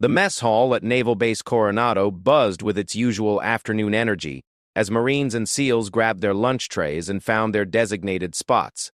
The mess hall at Naval Base Coronado buzzed with its usual afternoon energy as Marines and SEALs grabbed their lunch trays and found their designated spots.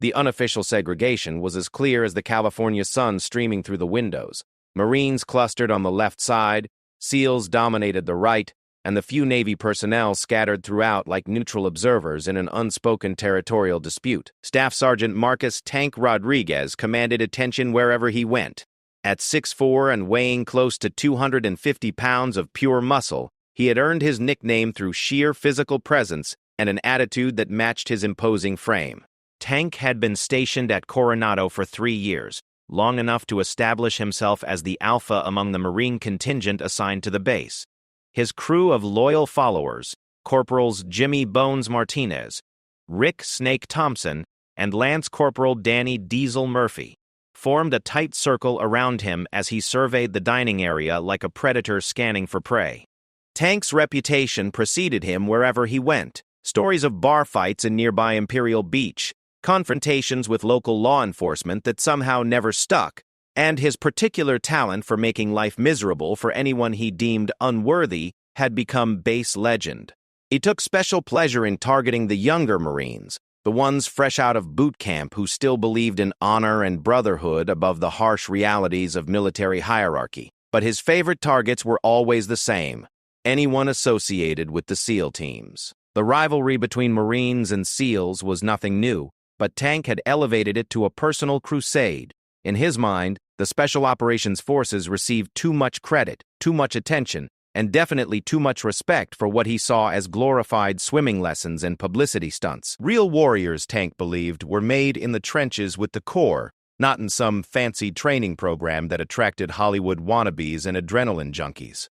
The unofficial segregation was as clear as the California sun streaming through the windows. Marines clustered on the left side, SEALs dominated the right, and the few Navy personnel scattered throughout like neutral observers in an unspoken territorial dispute. Staff Sergeant Marcus "Tank" Rodriguez commanded attention wherever he went. At 6'4" and weighing close to 250 pounds of pure muscle, he had earned his nickname through sheer physical presence and an attitude that matched his imposing frame. Tank had been stationed at Coronado for 3 years, long enough to establish himself as the alpha among the Marine contingent assigned to the base. His crew of loyal followers, Corporals Jimmy "Bones" Martinez, Rick "Snake" Thompson, and Lance Corporal Danny "Diesel" Murphy, formed a tight circle around him as he surveyed the dining area like a predator scanning for prey. Tank's reputation preceded him wherever he went. Stories of bar fights in nearby Imperial Beach, confrontations with local law enforcement that somehow never stuck, and his particular talent for making life miserable for anyone he deemed unworthy had become base legend. He took special pleasure in targeting the younger Marines, the ones fresh out of boot camp who still believed in honor and brotherhood above the harsh realities of military hierarchy. But his favorite targets were always the same: anyone associated with the SEAL teams. The rivalry between Marines and SEALs was nothing new, but Tank had elevated it to a personal crusade. In his mind, the Special Operations Forces received too much credit, too much attention, and definitely too much respect for what he saw as glorified swimming lessons and publicity stunts. Real warriors, Tank believed, were made in the trenches with the Corps, not in some fancy training program that attracted Hollywood wannabes and adrenaline junkies.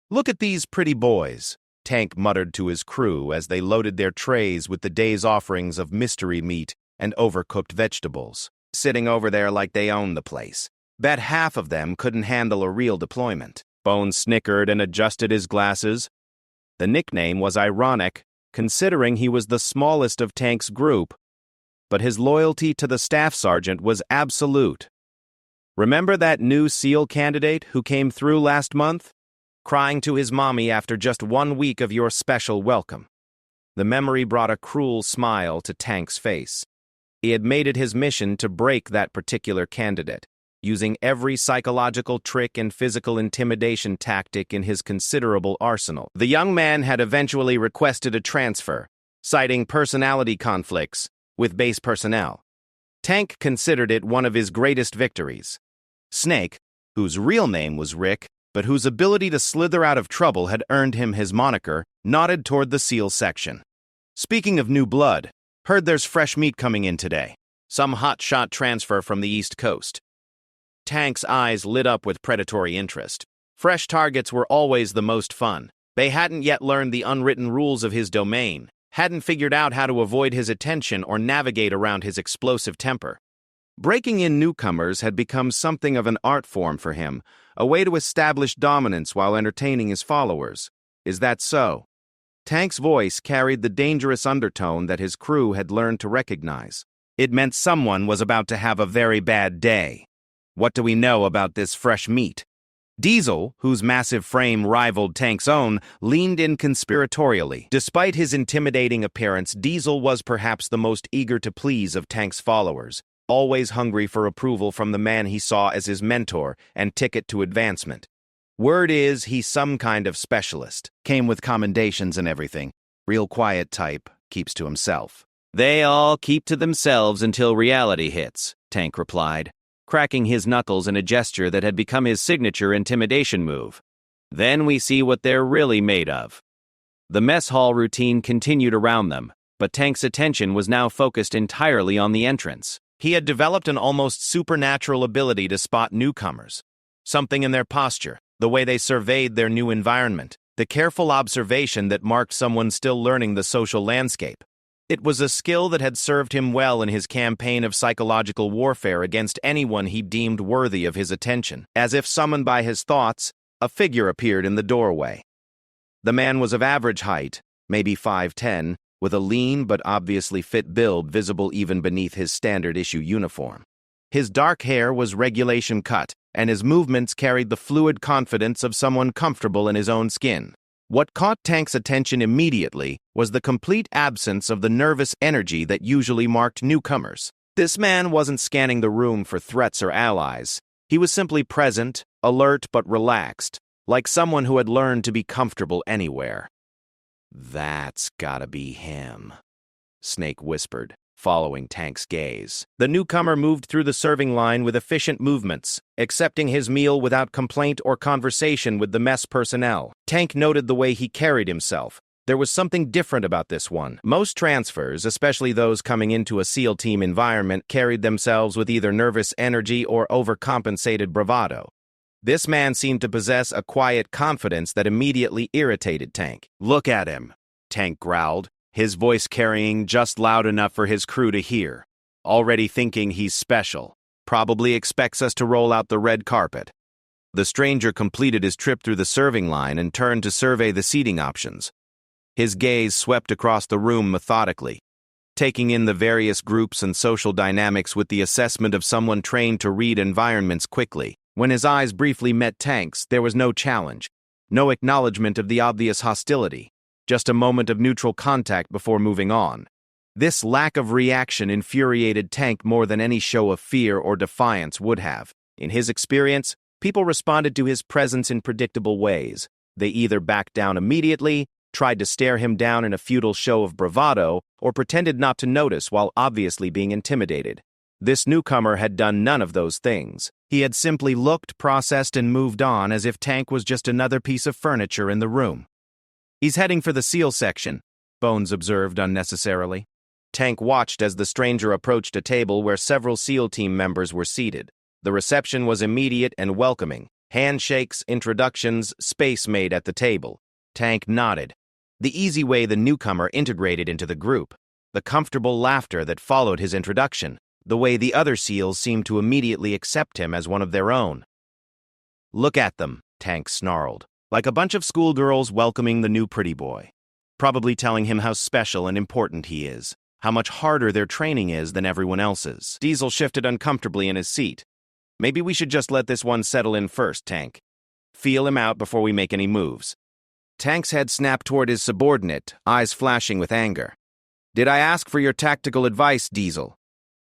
"Look at these pretty boys," Tank muttered to his crew as they loaded their trays with the day's offerings of mystery meat and overcooked vegetables, sitting over there like they owned the place. Bet half of them couldn't handle a real deployment. Bones snickered and adjusted his glasses. The nickname was ironic, considering he was the smallest of Tank's group, but his loyalty to the staff sergeant was absolute. "Remember that new SEAL candidate who came through last month? Crying to his mommy after just 1 week of your special welcome." The memory brought a cruel smile to Tank's face. He had made it his mission to break that particular candidate, using every psychological trick and physical intimidation tactic in his considerable arsenal. The young man had eventually requested a transfer, citing personality conflicts with base personnel. Tank considered it one of his greatest victories. Snake, whose real name was Rick, but whose ability to slither out of trouble had earned him his moniker, nodded toward the SEAL section. "Speaking of new blood, heard there's fresh meat coming in today. Some hot-shot transfer from the East Coast." Tank's eyes lit up with predatory interest. Fresh targets were always the most fun. They hadn't yet learned the unwritten rules of his domain, hadn't figured out how to avoid his attention or navigate around his explosive temper. Breaking in newcomers had become something of an art form for him, a way to establish dominance while entertaining his followers. Is that so? Tank's voice carried the dangerous undertone that his crew had learned to recognize. It meant someone was about to have a very bad day. "What do we know about this fresh meat?" Diesel, whose massive frame rivaled Tank's own, leaned in conspiratorially. Despite his intimidating appearance, Diesel was perhaps the most eager to please of Tank's followers, always hungry for approval from the man he saw as his mentor and ticket to advancement. "Word is he's some kind of specialist. Came with commendations and everything. Real quiet type, keeps to himself." "They all keep to themselves until reality hits," Tank replied, cracking his knuckles in a gesture that had become his signature intimidation move. "Then we see what they're really made of." The mess hall routine continued around them, but Tank's attention was now focused entirely on the entrance. He had developed an almost supernatural ability to spot newcomers. Something in their posture, the way they surveyed their new environment, the careful observation that marked someone still learning the social landscape. It was a skill that had served him well in his campaign of psychological warfare against anyone he deemed worthy of his attention. As if summoned by his thoughts, a figure appeared in the doorway. The man was of average height, maybe 5'10", with a lean but obviously fit build visible even beneath his standard-issue uniform. His dark hair was regulation cut, and his movements carried the fluid confidence of someone comfortable in his own skin. What caught Tank's attention immediately was the complete absence of the nervous energy that usually marked newcomers. This man wasn't scanning the room for threats or allies. He was simply present, alert but relaxed, like someone who had learned to be comfortable anywhere. "That's gotta be him," Snake whispered, following Tank's gaze. The newcomer moved through the serving line with efficient movements, accepting his meal without complaint or conversation with the mess personnel. Tank noted the way he carried himself. There was something different about this one. Most transfers, especially those coming into a SEAL team environment, carried themselves with either nervous energy or overcompensated bravado. This man seemed to possess a quiet confidence that immediately irritated Tank. "Look at him," Tank growled, his voice carrying just loud enough for his crew to hear. "Already thinking he's special. Probably expects us to roll out the red carpet." The stranger completed his trip through the serving line and turned to survey the seating options. His gaze swept across the room methodically, taking in the various groups and social dynamics with the assessment of someone trained to read environments quickly. When his eyes briefly met Tank's, there was no challenge, no acknowledgement of the obvious hostility. Just a moment of neutral contact before moving on. This lack of reaction infuriated Tank more than any show of fear or defiance would have. In his experience, people responded to his presence in predictable ways. They either backed down immediately, tried to stare him down in a futile show of bravado, or pretended not to notice while obviously being intimidated. This newcomer had done none of those things. He had simply looked, processed, and moved on as if Tank was just another piece of furniture in the room. "He's heading for the SEAL section," Bones observed unnecessarily. Tank watched as the stranger approached a table where several SEAL team members were seated. The reception was immediate and welcoming. Handshakes, introductions, space made at the table. Tank nodded. The easy way the newcomer integrated into the group. The comfortable laughter that followed his introduction. The way the other SEALs seemed to immediately accept him as one of their own. "Look at them," Tank snarled. Like a bunch of schoolgirls welcoming the new pretty boy. Probably telling him how special and important he is. How much harder their training is than everyone else's. Diesel shifted uncomfortably in his seat. "Maybe we should just let this one settle in first, Tank. Feel him out before we make any moves." Tank's head snapped toward his subordinate, eyes flashing with anger. "Did I ask for your tactical advice, Diesel?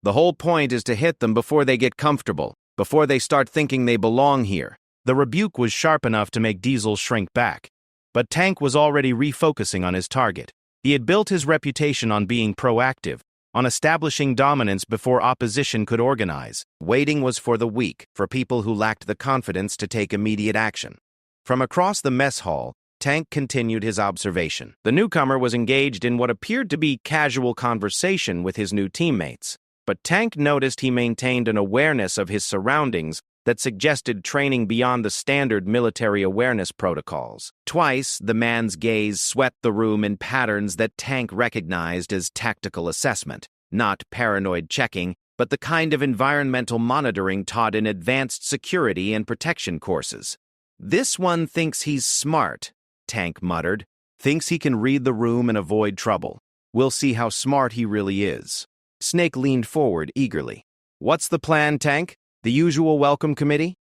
The whole point is to hit them before they get comfortable, before they start thinking they belong here." The rebuke was sharp enough to make Diesel shrink back. But Tank was already refocusing on his target. He had built his reputation on being proactive, on establishing dominance before opposition could organize. Waiting was for the weak, for people who lacked the confidence to take immediate action. From across the mess hall, Tank continued his observation. The newcomer was engaged in what appeared to be casual conversation with his new teammates. But Tank noticed he maintained an awareness of his surroundings that suggested training beyond the standard military awareness protocols. Twice, the man's gaze swept the room in patterns that Tank recognized as tactical assessment, not paranoid checking, but the kind of environmental monitoring taught in advanced security and protection courses. "This one thinks he's smart," Tank muttered. "Thinks he can read the room and avoid trouble. We'll see how smart he really is." Snake leaned forward eagerly. "What's the plan, Tank? The usual welcome committee?"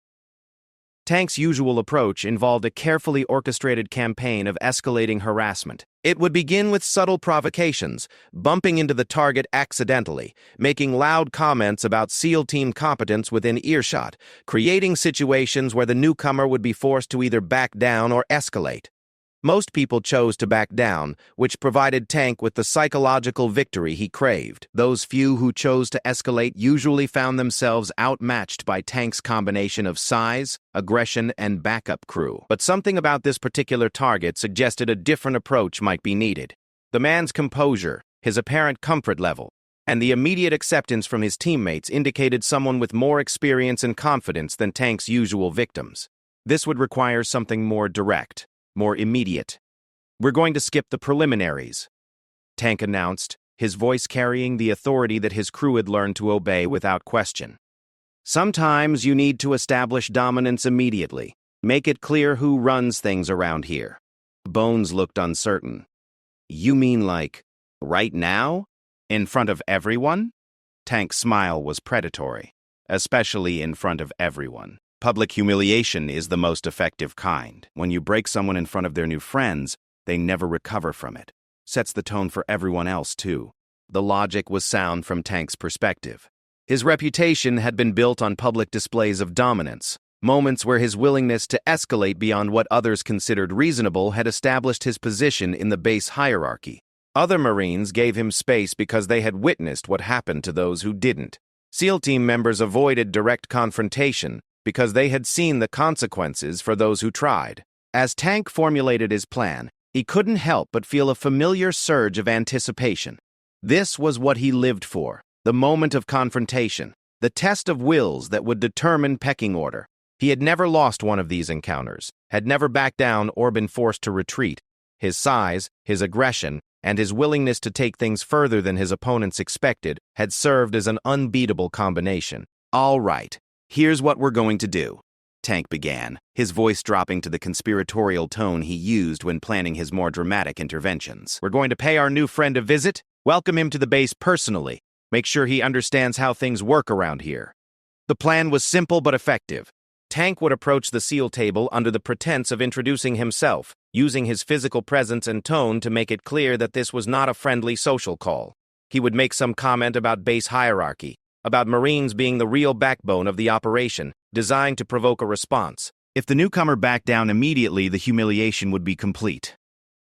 Tank's usual approach involved a carefully orchestrated campaign of escalating harassment. It would begin with subtle provocations, bumping into the target accidentally, making loud comments about SEAL team competence within earshot, creating situations where the newcomer would be forced to either back down or escalate. Most people chose to back down, which provided Tank with the psychological victory he craved. Those few who chose to escalate usually found themselves outmatched by Tank's combination of size, aggression, and backup crew. But something about this particular target suggested a different approach might be needed. The man's composure, his apparent comfort level, and the immediate acceptance from his teammates indicated someone with more experience and confidence than Tank's usual victims. This would require something more direct, more immediate. "We're going to skip the preliminaries," Tank announced, his voice carrying the authority that his crew had learned to obey without question. "Sometimes you need to establish dominance immediately. Make it clear who runs things around here." Bones looked uncertain. "You mean like, right now? In front of everyone?" Tank's smile was predatory. "Especially in front of everyone. Public humiliation is the most effective kind. When you break someone in front of their new friends, they never recover from it. Sets the tone for everyone else, too. The logic was sound from Tank's perspective. His reputation had been built on public displays of dominance, moments where his willingness to escalate beyond what others considered reasonable had established his position in the base hierarchy. Other Marines gave him space because they had witnessed what happened to those who didn't. SEAL team members avoided direct confrontation because they had seen the consequences for those who tried. As Tank formulated his plan, he couldn't help but feel a familiar surge of anticipation. This was what he lived for, the moment of confrontation, the test of wills that would determine pecking order. He had never lost one of these encounters, had never backed down or been forced to retreat. His size, his aggression, and his willingness to take things further than his opponents expected had served as an unbeatable combination. "All right, here's what we're going to do," Tank began, his voice dropping to the conspiratorial tone he used when planning his more dramatic interventions. "We're going to pay our new friend a visit, welcome him to the base personally, make sure he understands how things work around here." The plan was simple but effective. Tank would approach the SEAL table under the pretense of introducing himself, using his physical presence and tone to make it clear that this was not a friendly social call. He would make some comment about base hierarchy, about Marines being the real backbone of the operation, designed to provoke a response. If the newcomer backed down immediately, the humiliation would be complete.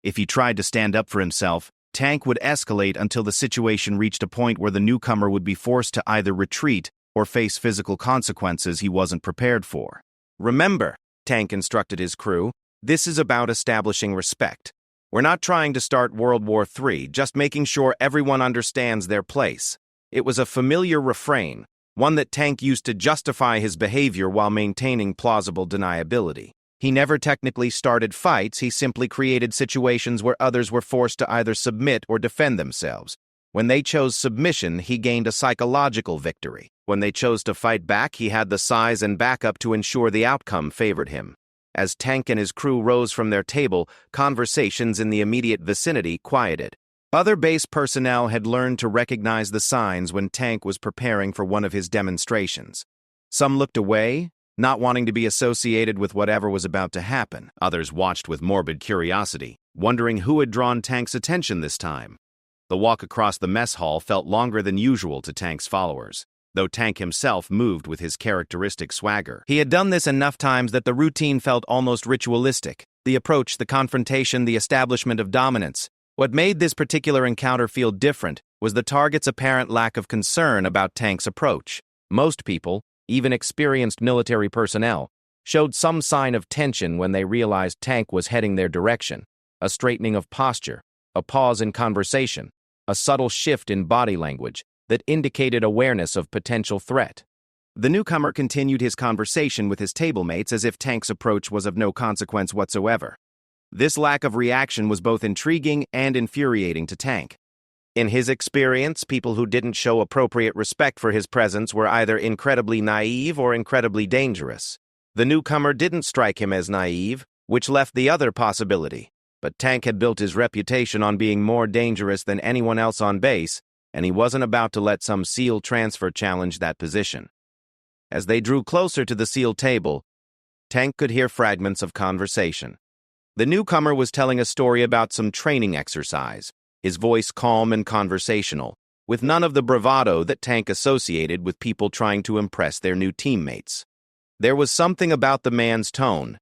If he tried to stand up for himself, Tank would escalate until the situation reached a point where the newcomer would be forced to either retreat or face physical consequences he wasn't prepared for. "Remember," Tank instructed his crew, "this is about establishing respect. We're not trying to start World War III, just making sure everyone understands their place." It was a familiar refrain, one that Tank used to justify his behavior while maintaining plausible deniability. He never technically started fights, he simply created situations where others were forced to either submit or defend themselves. When they chose submission, he gained a psychological victory. When they chose to fight back, he had the size and backup to ensure the outcome favored him. As Tank and his crew rose from their table, conversations in the immediate vicinity quieted. Other base personnel had learned to recognize the signs when Tank was preparing for one of his demonstrations. Some looked away, not wanting to be associated with whatever was about to happen. Others watched with morbid curiosity, wondering who had drawn Tank's attention this time. The walk across the mess hall felt longer than usual to Tank's followers, though Tank himself moved with his characteristic swagger. He had done this enough times that the routine felt almost ritualistic. The approach, the confrontation, the establishment of dominance. What made this particular encounter feel different was the target's apparent lack of concern about Tank's approach. Most people, even experienced military personnel, showed some sign of tension when they realized Tank was heading their direction. A straightening of posture, a pause in conversation, a subtle shift in body language that indicated awareness of potential threat. The newcomer continued his conversation with his tablemates as if Tank's approach was of no consequence whatsoever. This lack of reaction was both intriguing and infuriating to Tank. In his experience, people who didn't show appropriate respect for his presence were either incredibly naive or incredibly dangerous. The newcomer didn't strike him as naive, which left the other possibility. But Tank had built his reputation on being more dangerous than anyone else on base, and he wasn't about to let some SEAL transfer challenge that position. As they drew closer to the SEAL table, Tank could hear fragments of conversation. The newcomer was telling a story about some training exercise, his voice calm and conversational, with none of the bravado that Tank associated with people trying to impress their new teammates. There was something about the man's tone,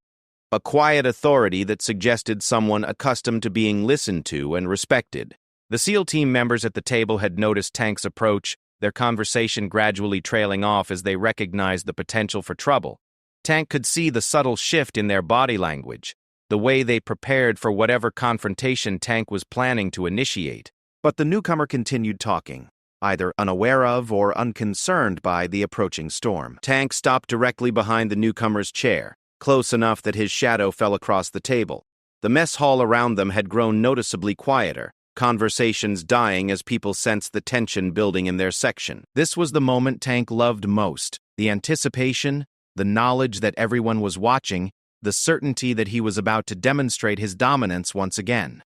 a quiet authority that suggested someone accustomed to being listened to and respected. The SEAL team members at the table had noticed Tank's approach, their conversation gradually trailing off as they recognized the potential for trouble. Tank could see the subtle shift in their body language, the way they prepared for whatever confrontation Tank was planning to initiate. But the newcomer continued talking, either unaware of or unconcerned by the approaching storm. Tank stopped directly behind the newcomer's chair, close enough that his shadow fell across the table. The mess hall around them had grown noticeably quieter, conversations dying as people sensed the tension building in their section. This was the moment Tank loved most, the anticipation, the knowledge that everyone was watching, the certainty that he was about to demonstrate his dominance once again.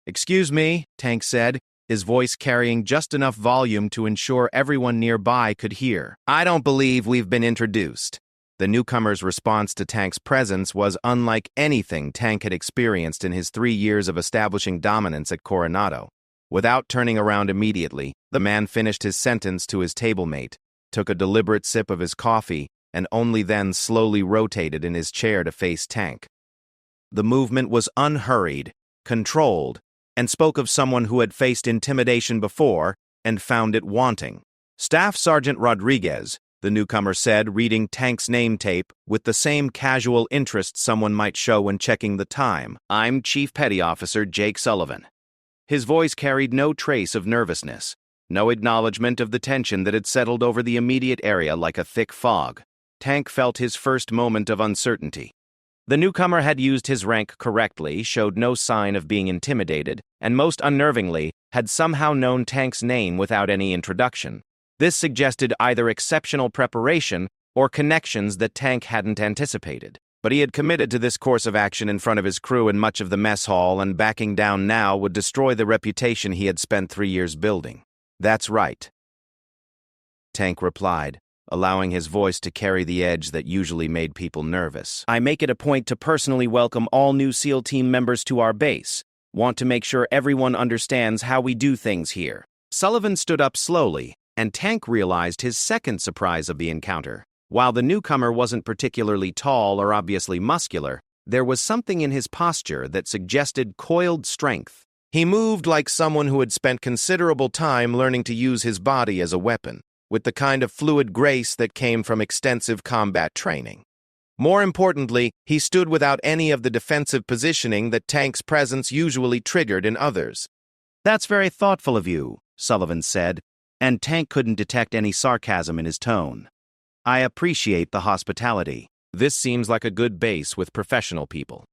"Excuse me," Tank said, his voice carrying just enough volume to ensure everyone nearby could hear. "I don't believe we've been introduced." The newcomer's response to Tank's presence was unlike anything Tank had experienced in his 3 years of establishing dominance at Coronado. Without turning around immediately, the man finished his sentence to his table-mate, took a deliberate sip of his coffee, and only then slowly rotated in his chair to face Tank. The movement was unhurried, controlled, and spoke of someone who had faced intimidation before and found it wanting. Staff Sergeant Rodriguez, the newcomer said, reading Tank's name tape with the same casual interest someone might show when checking the time. I'm Chief Petty Officer Jake Sullivan. His voice carried no trace of nervousness, no acknowledgement of the tension that had settled over the immediate area like a thick fog. Tank felt his first moment of uncertainty. The newcomer had used his rank correctly, showed no sign of being intimidated, and most unnervingly, had somehow known Tank's name without any introduction. This suggested either exceptional preparation or connections that Tank hadn't anticipated. But he had committed to this course of action in front of his crew in much of the mess hall, and backing down now would destroy the reputation he had spent 3 years building. That's right, Tank replied, allowing his voice to carry the edge that usually made people nervous. I make it a point to personally welcome all new SEAL team members to our base. Want to make sure everyone understands how we do things here. Sullivan stood up slowly, and Tank realized his second surprise of the encounter. While the newcomer wasn't particularly tall or obviously muscular, there was something in his posture that suggested coiled strength. He moved like someone who had spent considerable time learning to use his body as a weapon, with the kind of fluid grace that came from extensive combat training. More importantly, he stood without any of the defensive positioning that Tank's presence usually triggered in others. That's very thoughtful of you, Sullivan said, and Tank couldn't detect any sarcasm in his tone. I appreciate the hospitality. This seems like a good base with professional people.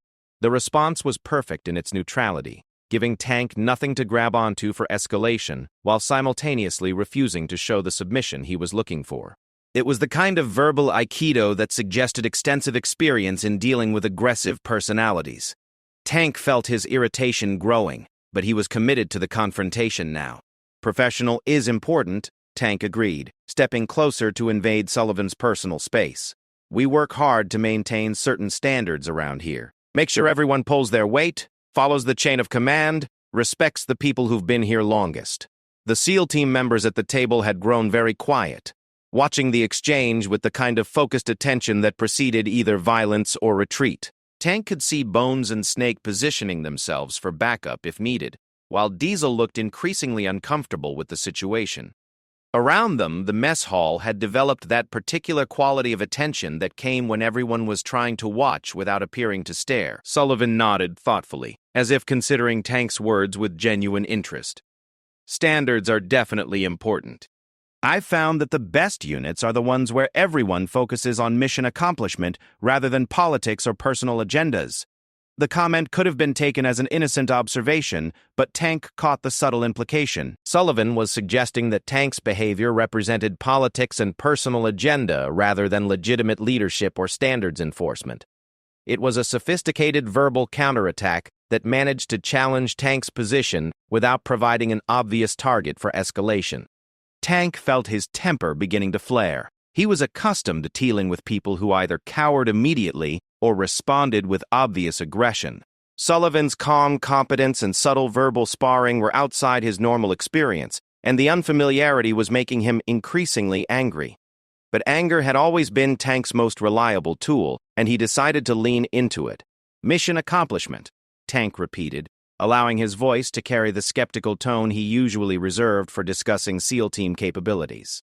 The response was perfect in its neutrality, giving Tank nothing to grab onto for escalation, while simultaneously refusing to show the submission he was looking for. It was the kind of verbal aikido that suggested extensive experience in dealing with aggressive personalities. Tank felt his irritation growing, but he was committed to the confrontation now. Professional is important, Tank agreed, stepping closer to invade Sullivan's personal space. We work hard to maintain certain standards around here. Make sure everyone pulls their weight, follows the chain of command, respects the people who've been here longest. The SEAL team members at the table had grown very quiet, watching the exchange with the kind of focused attention that preceded either violence or retreat. Tank could see Bones and Snake positioning themselves for backup if needed, while Diesel looked increasingly uncomfortable with the situation. Around them, the mess hall had developed that particular quality of attention that came when everyone was trying to watch without appearing to stare. Sullivan nodded thoughtfully, as if considering Tank's words with genuine interest. Standards are definitely important. I've found that the best units are the ones where everyone focuses on mission accomplishment rather than politics or personal agendas. The comment could have been taken as an innocent observation, but Tank caught the subtle implication. Sullivan was suggesting that Tank's behavior represented politics and personal agenda rather than legitimate leadership or standards enforcement. It was a sophisticated verbal counterattack that managed to challenge Tank's position without providing an obvious target for escalation. Tank felt his temper beginning to flare. He was accustomed to dealing with people who either cowered immediately or responded with obvious aggression. Sullivan's calm competence and subtle verbal sparring were outside his normal experience, and the unfamiliarity was making him increasingly angry. But anger had always been Tank's most reliable tool, and he decided to lean into it. Mission accomplishment, Tank repeated, allowing his voice to carry the skeptical tone he usually reserved for discussing SEAL team capabilities.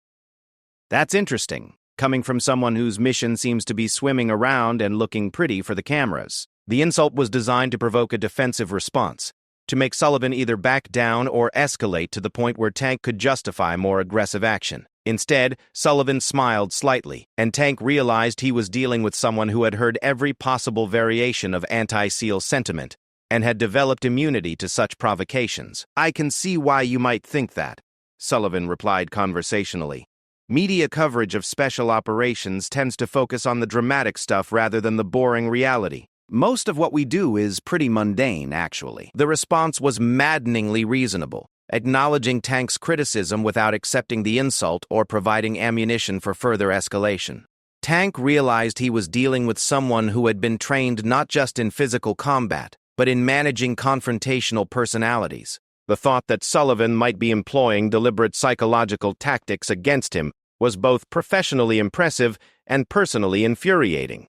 That's interesting, coming from someone whose mission seems to be swimming around and looking pretty for the cameras. The insult was designed to provoke a defensive response, to make Sullivan either back down or escalate to the point where Tank could justify more aggressive action. Instead, Sullivan smiled slightly, and Tank realized he was dealing with someone who had heard every possible variation of anti-SEAL sentiment and had developed immunity to such provocations. I can see why you might think that, Sullivan replied conversationally. Media coverage of special operations tends to focus on the dramatic stuff rather than the boring reality. Most of what we do is pretty mundane, actually. The response was maddeningly reasonable, acknowledging Tank's criticism without accepting the insult or providing ammunition for further escalation. Tank realized he was dealing with someone who had been trained not just in physical combat, but in managing confrontational personalities. The thought that Sullivan might be employing deliberate psychological tactics against him was both professionally impressive and personally infuriating.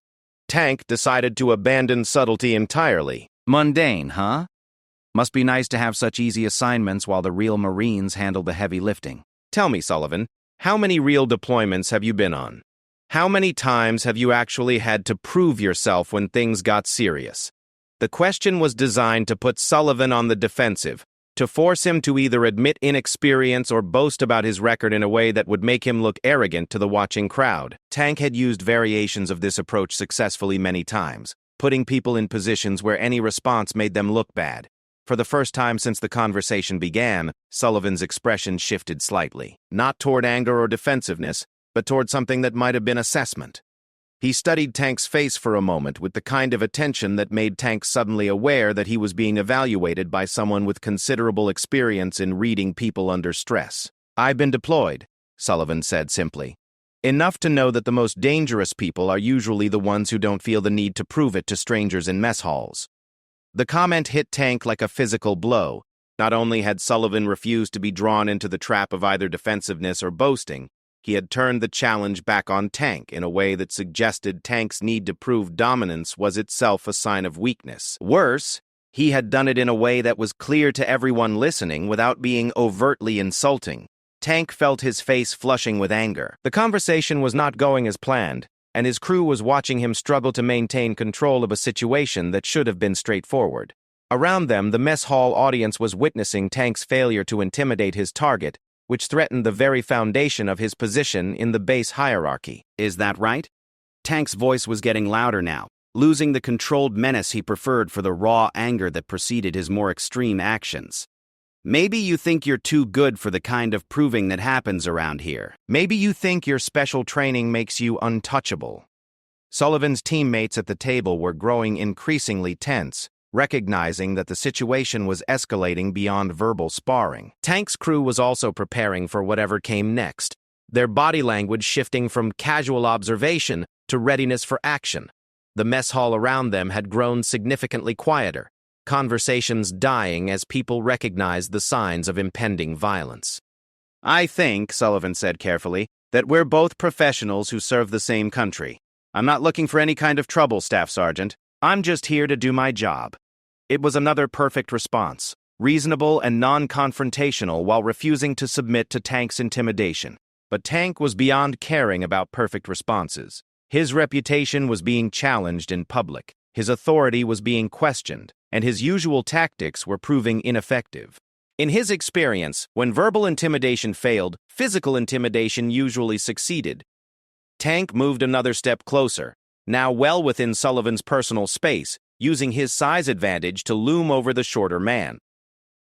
Tank decided to abandon subtlety entirely. Mundane, huh? Must be nice to have such easy assignments while the real Marines handle the heavy lifting. Tell me, Sullivan, how many real deployments have you been on? How many times have you actually had to prove yourself when things got serious? The question was designed to put Sullivan on the defensive, to force him to either admit inexperience or boast about his record in a way that would make him look arrogant to the watching crowd. Tank had used variations of this approach successfully many times, putting people in positions where any response made them look bad. For the first time since the conversation began, Sullivan's expression shifted slightly, not toward anger or defensiveness, but toward something that might have been assessment. He studied Tank's face for a moment with the kind of attention that made Tank suddenly aware that he was being evaluated by someone with considerable experience in reading people under stress. "I've been deployed," Sullivan said simply. "Enough to know that the most dangerous people are usually the ones who don't feel the need to prove it to strangers in mess halls." The comment hit Tank like a physical blow. Not only had Sullivan refused to be drawn into the trap of either defensiveness or boasting, he had turned the challenge back on Tank in a way that suggested Tank's need to prove dominance was itself a sign of weakness. Worse, he had done it in a way that was clear to everyone listening without being overtly insulting. Tank felt his face flushing with anger. The conversation was not going as planned, and his crew was watching him struggle to maintain control of a situation that should have been straightforward. Around them, the mess hall audience was witnessing Tank's failure to intimidate his target, which threatened the very foundation of his position in the base hierarchy. Is that right? Tank's voice was getting louder now, losing the controlled menace he preferred for the raw anger that preceded his more extreme actions. Maybe you think you're too good for the kind of proving that happens around here. Maybe you think your special training makes you untouchable. Sullivan's teammates at the table were growing increasingly tense, recognizing that the situation was escalating beyond verbal sparring. Tank's crew was also preparing for whatever came next, their body language shifting from casual observation to readiness for action. The mess hall around them had grown significantly quieter, conversations dying as people recognized the signs of impending violence. "I think," Sullivan said carefully, "that we're both professionals who serve the same country. I'm not looking for any kind of trouble, Staff Sergeant. I'm just here to do my job." It was another perfect response, reasonable and non-confrontational while refusing to submit to Tank's intimidation. But Tank was beyond caring about perfect responses. His reputation was being challenged in public, his authority was being questioned, and his usual tactics were proving ineffective. In his experience, when verbal intimidation failed, physical intimidation usually succeeded. Tank moved another step closer, now well within Sullivan's personal space, using his size advantage to loom over the shorter man.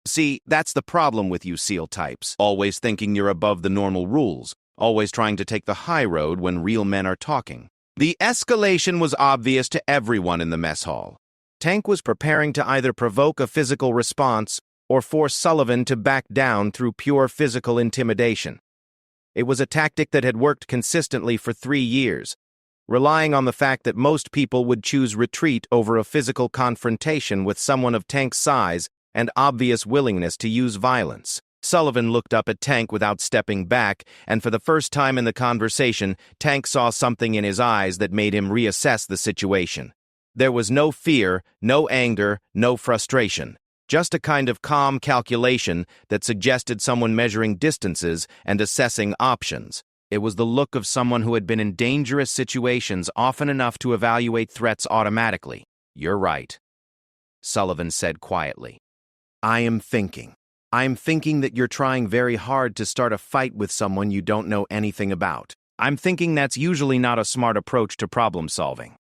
"See, that's the problem with you SEAL types, always thinking you're above the normal rules, always trying to take the high road when real men are talking." The escalation was obvious to everyone in the mess hall. Tank was preparing to either provoke a physical response or force Sullivan to back down through pure physical intimidation. It was a tactic that had worked consistently for 3 years, relying on the fact that most people would choose retreat over a physical confrontation with someone of Tank's size and obvious willingness to use violence. Sullivan looked up at Tank without stepping back, and for the first time in the conversation, Tank saw something in his eyes that made him reassess the situation. There was no fear, no anger, no frustration, just a kind of calm calculation that suggested someone measuring distances and assessing options. It was the look of someone who had been in dangerous situations often enough to evaluate threats automatically. "You're right," Sullivan said quietly. I'm thinking that you're trying very hard to start a fight with someone you don't know anything about. I'm thinking that's usually not a smart approach to problem solving."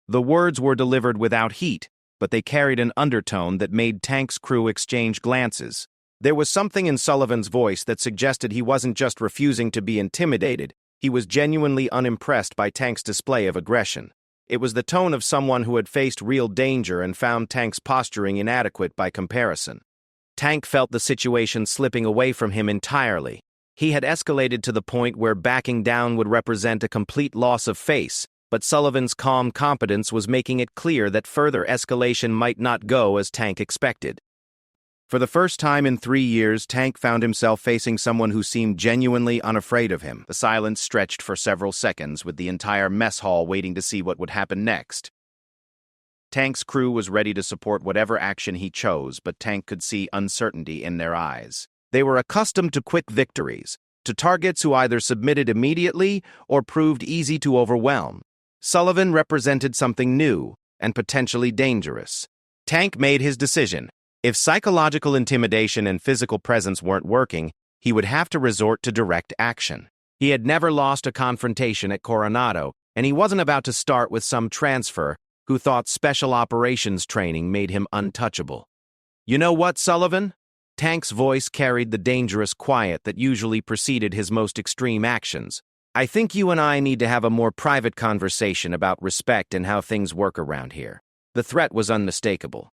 The words were delivered without heat, but they carried an undertone that made Tank's crew exchange glances. There was something in Sullivan's voice that suggested he wasn't just refusing to be intimidated, he was genuinely unimpressed by Tank's display of aggression. It was the tone of someone who had faced real danger and found Tank's posturing inadequate by comparison. Tank felt the situation slipping away from him entirely. He had escalated to the point where backing down would represent a complete loss of face, but Sullivan's calm competence was making it clear that further escalation might not go as Tank expected. For the first time in 3 years, Tank found himself facing someone who seemed genuinely unafraid of him. The silence stretched for several seconds, with the entire mess hall waiting to see what would happen next. Tank's crew was ready to support whatever action he chose, but Tank could see uncertainty in their eyes. They were accustomed to quick victories, to targets who either submitted immediately or proved easy to overwhelm. Sullivan represented something new and potentially dangerous. Tank made his decision. If psychological intimidation and physical presence weren't working, he would have to resort to direct action. He had never lost a confrontation at Coronado, and he wasn't about to start with some transfer who thought special operations training made him untouchable. "You know what, Sullivan?" Tank's voice carried the dangerous quiet that usually preceded his most extreme actions. "I think you and I need to have a more private conversation about respect and how things work around here." The threat was unmistakable.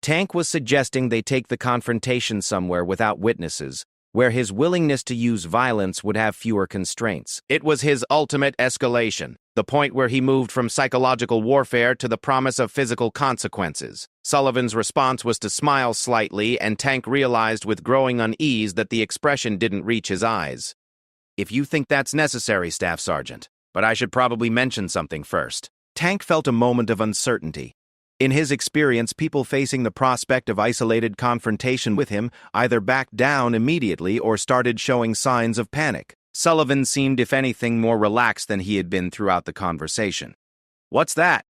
Tank was suggesting they take the confrontation somewhere without witnesses, where his willingness to use violence would have fewer constraints. It was his ultimate escalation, the point where he moved from psychological warfare to the promise of physical consequences. Sullivan's response was to smile slightly, and Tank realized with growing unease that the expression didn't reach his eyes. "If you think that's necessary, Staff Sergeant, but I should probably mention something first." Tank felt a moment of uncertainty. In his experience, people facing the prospect of isolated confrontation with him either backed down immediately or started showing signs of panic. Sullivan seemed, if anything, more relaxed than he had been throughout the conversation. "What's that?"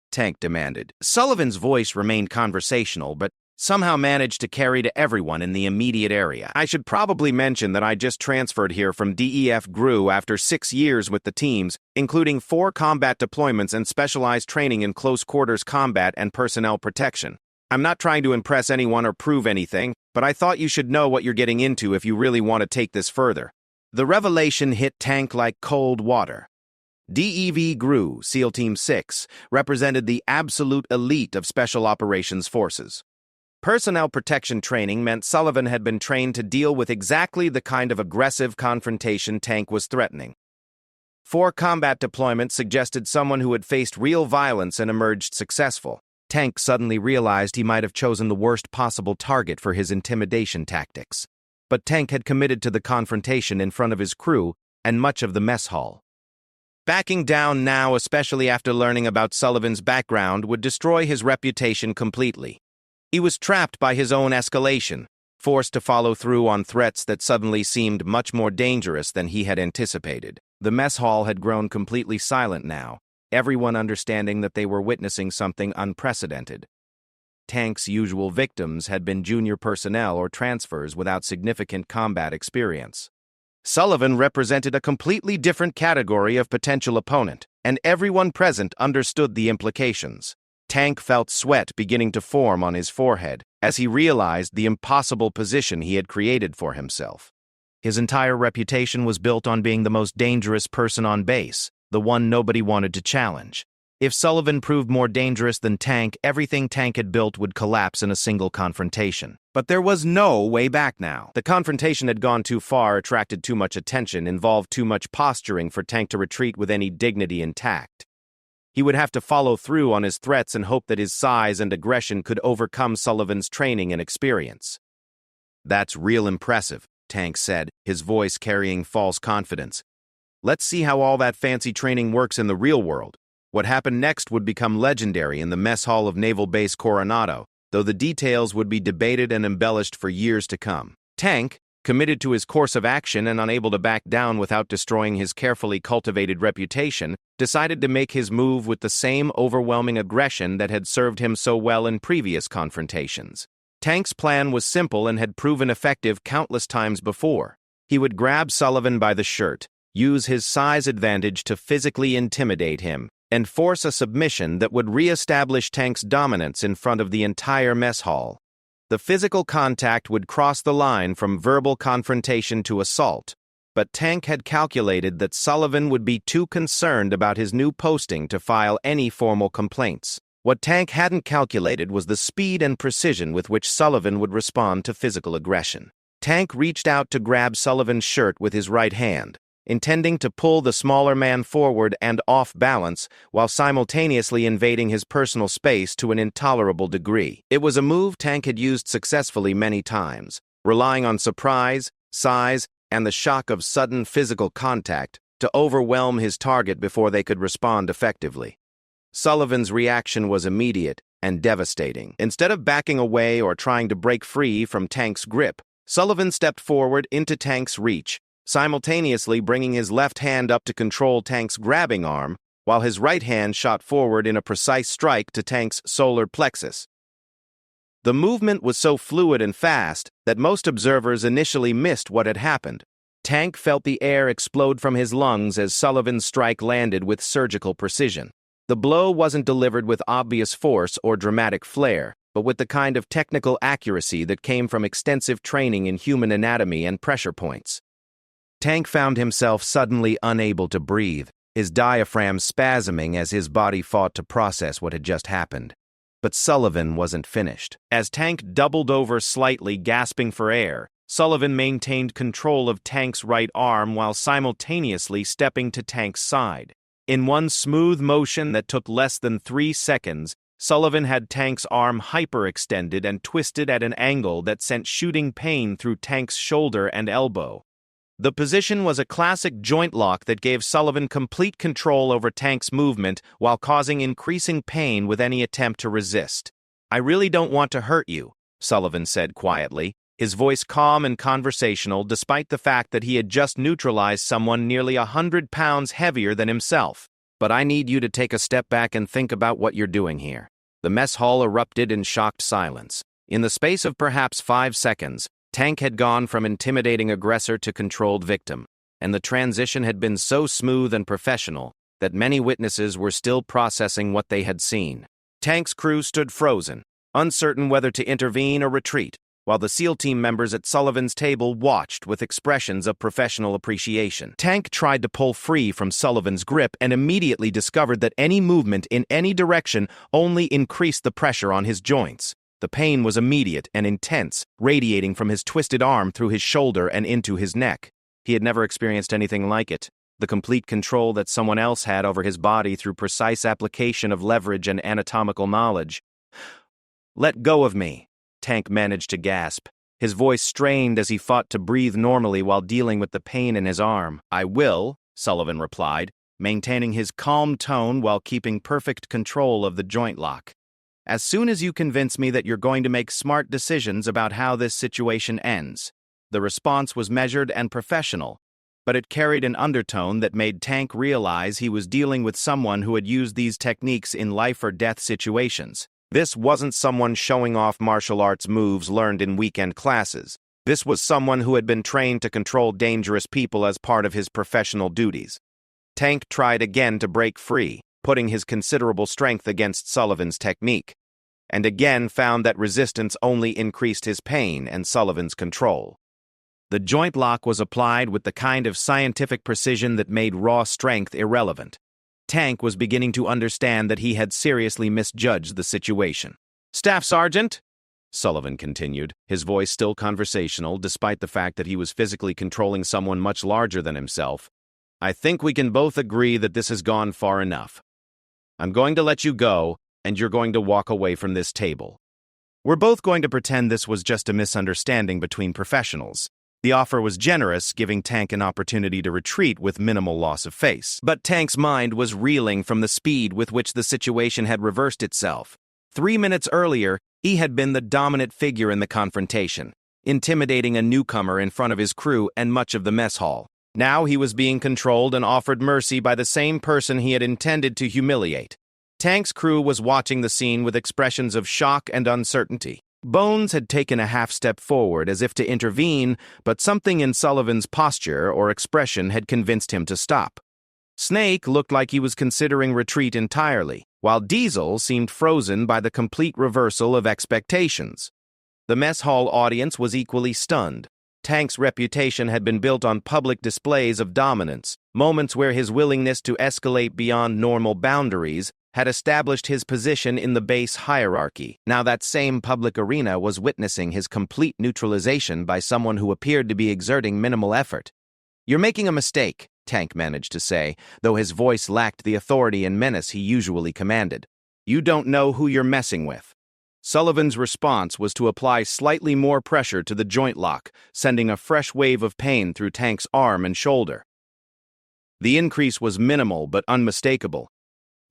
Tank demanded. Sullivan's voice remained conversational, but somehow managed to carry to everyone in the immediate area. "I should probably mention that I just transferred here from DEF GRU after 6 years with the teams, including 4 combat deployments and specialized training in close-quarters combat and personnel protection. I'm not trying to impress anyone or prove anything, but I thought you should know what you're getting into if you really want to take this further." The revelation hit Tank like cold water. DEV GRU, SEAL Team 6, represented the absolute elite of Special Operations Forces. Personnel protection training meant Sullivan had been trained to deal with exactly the kind of aggressive confrontation Tank was threatening. 4 combat deployments suggested someone who had faced real violence and emerged successful. Tank suddenly realized he might have chosen the worst possible target for his intimidation tactics. But Tank had committed to the confrontation in front of his crew and much of the mess hall. Backing down now, especially after learning about Sullivan's background, would destroy his reputation completely. He was trapped by his own escalation, forced to follow through on threats that suddenly seemed much more dangerous than he had anticipated. The mess hall had grown completely silent now, everyone understanding that they were witnessing something unprecedented. Tank's usual victims had been junior personnel or transfers without significant combat experience. Sullivan represented a completely different category of potential opponent, and everyone present understood the implications. Tank felt sweat beginning to form on his forehead as he realized the impossible position he had created for himself. His entire reputation was built on being the most dangerous person on base, the one nobody wanted to challenge. If Sullivan proved more dangerous than Tank, everything Tank had built would collapse in a single confrontation. But there was no way back now. The confrontation had gone too far, attracted too much attention, involved too much posturing for Tank to retreat with any dignity intact. He would have to follow through on his threats and hope that his size and aggression could overcome Sullivan's training and experience. "That's real impressive," Tank said, his voice carrying false confidence. "Let's see how all that fancy training works in the real world." What happened next would become legendary in the mess hall of Naval Base Coronado, though the details would be debated and embellished for years to come. Tank, committed to his course of action and unable to back down without destroying his carefully cultivated reputation, decided to make his move with the same overwhelming aggression that had served him so well in previous confrontations. Tank's plan was simple and had proven effective countless times before. He would grab Sullivan by the shirt, use his size advantage to physically intimidate him, and force a submission that would re-establish Tank's dominance in front of the entire mess hall. The physical contact would cross the line from verbal confrontation to assault, but Tank had calculated that Sullivan would be too concerned about his new posting to file any formal complaints. What Tank hadn't calculated was the speed and precision with which Sullivan would respond to physical aggression. Tank reached out to grab Sullivan's shirt with his right hand, intending to pull the smaller man forward and off balance while simultaneously invading his personal space to an intolerable degree. It was a move Tank had used successfully many times, relying on surprise, size, and the shock of sudden physical contact to overwhelm his target before they could respond effectively. Sullivan's reaction was immediate and devastating. Instead of backing away or trying to break free from Tank's grip, Sullivan stepped forward into Tank's reach, simultaneously bringing his left hand up to control Tank's grabbing arm, while his right hand shot forward in a precise strike to Tank's solar plexus. The movement was so fluid and fast that most observers initially missed what had happened. Tank felt the air explode from his lungs as Sullivan's strike landed with surgical precision. The blow wasn't delivered with obvious force or dramatic flair, but with the kind of technical accuracy that came from extensive training in human anatomy and pressure points. Tank found himself suddenly unable to breathe, his diaphragm spasming as his body fought to process what had just happened. But Sullivan wasn't finished. As Tank doubled over slightly, gasping for air, Sullivan maintained control of Tank's right arm while simultaneously stepping to Tank's side. In one smooth motion that took less than 3 seconds, Sullivan had Tank's arm hyperextended and twisted at an angle that sent shooting pain through Tank's shoulder and elbow. The position was a classic joint lock that gave Sullivan complete control over Tank's movement while causing increasing pain with any attempt to resist. "I really don't want to hurt you," Sullivan said quietly, his voice calm and conversational despite the fact that he had just neutralized someone nearly 100 pounds heavier than himself. "But I need you to take a step back and think about what you're doing here." The mess hall erupted in shocked silence. In the space of perhaps 5 seconds, Tank had gone from intimidating aggressor to controlled victim, and the transition had been so smooth and professional that many witnesses were still processing what they had seen. Tank's crew stood frozen, uncertain whether to intervene or retreat, while the SEAL team members at Sullivan's table watched with expressions of professional appreciation. Tank tried to pull free from Sullivan's grip and immediately discovered that any movement in any direction only increased the pressure on his joints. The pain was immediate and intense, radiating from his twisted arm through his shoulder and into his neck. He had never experienced anything like it. The complete control that someone else had over his body through precise application of leverage and anatomical knowledge. "Let go of me," Tank managed to gasp. His voice strained as he fought to breathe normally while dealing with the pain in his arm. "I will," Sullivan replied, maintaining his calm tone while keeping perfect control of the joint lock. "As soon as you convince me that you're going to make smart decisions about how this situation ends." The response was measured and professional, but it carried an undertone that made Tank realize he was dealing with someone who had used these techniques in life-or-death situations. This wasn't someone showing off martial arts moves learned in weekend classes. This was someone who had been trained to control dangerous people as part of his professional duties. Tank tried again to break free, putting his considerable strength against Sullivan's technique, and again found that resistance only increased his pain and Sullivan's control. The joint lock was applied with the kind of scientific precision that made raw strength irrelevant. Tank was beginning to understand that he had seriously misjudged the situation. "Staff Sergeant," Sullivan continued, his voice still conversational despite the fact that he was physically controlling someone much larger than himself, "I think we can both agree that this has gone far enough. I'm going to let you go, and you're going to walk away from this table. We're both going to pretend this was just a misunderstanding between professionals." The offer was generous, giving Tank an opportunity to retreat with minimal loss of face. But Tank's mind was reeling from the speed with which the situation had reversed itself. 3 minutes earlier, he had been the dominant figure in the confrontation, intimidating a newcomer in front of his crew and much of the mess hall. Now he was being controlled and offered mercy by the same person he had intended to humiliate. Tank's crew was watching the scene with expressions of shock and uncertainty. Bones had taken a half step forward as if to intervene, but something in Sullivan's posture or expression had convinced him to stop. Snake looked like he was considering retreat entirely, while Diesel seemed frozen by the complete reversal of expectations. The mess hall audience was equally stunned. Tank's reputation had been built on public displays of dominance, moments where his willingness to escalate beyond normal boundaries had established his position in the base hierarchy. Now that same public arena was witnessing his complete neutralization by someone who appeared to be exerting minimal effort. "You're making a mistake," Tank managed to say, though his voice lacked the authority and menace he usually commanded. "You don't know who you're messing with." Sullivan's response was to apply slightly more pressure to the joint lock, sending a fresh wave of pain through Tank's arm and shoulder. The increase was minimal but unmistakable,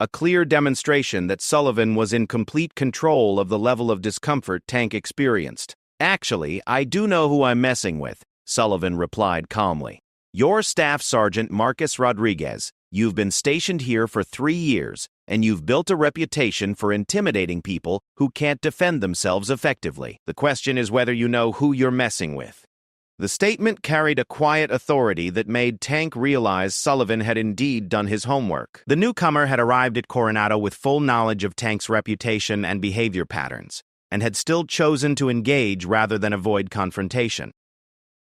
a clear demonstration that Sullivan was in complete control of the level of discomfort Tank experienced. "Actually, I do know who I'm messing with," Sullivan replied calmly. "You're Staff Sergeant Marcus Rodriguez. You've been stationed here for 3 years, and you've built a reputation for intimidating people who can't defend themselves effectively. The question is whether you know who you're messing with." The statement carried a quiet authority that made Tank realize Sullivan had indeed done his homework. The newcomer had arrived at Coronado with full knowledge of Tank's reputation and behavior patterns, and had still chosen to engage rather than avoid confrontation.